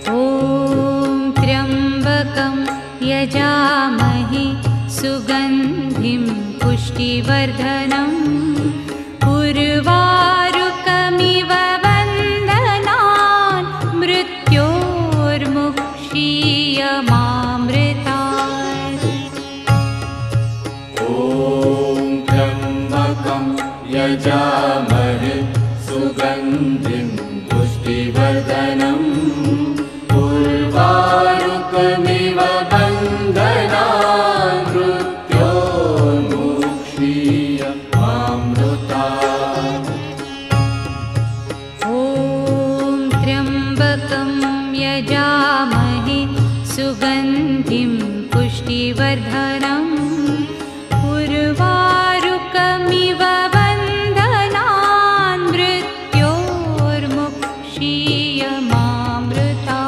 ॐ त्र्यम्बकं यजामहे सुगन्धिं पुष्टिवर्धनम् उर्वारुकमिव बन्धनान् मृत्योर्मुक्षीयमामृतात्। ॐ त्र्यम्बकं यजामहे सुगन्धिं पुष्टिवर्धनम् उर्वारुकमिव बन्धनान् मृत्योर्मुक्षीयमामृतात्। ॐ त्र्यम्बकं यजामहे सुगन्धिं पुष्टिवर्धनम्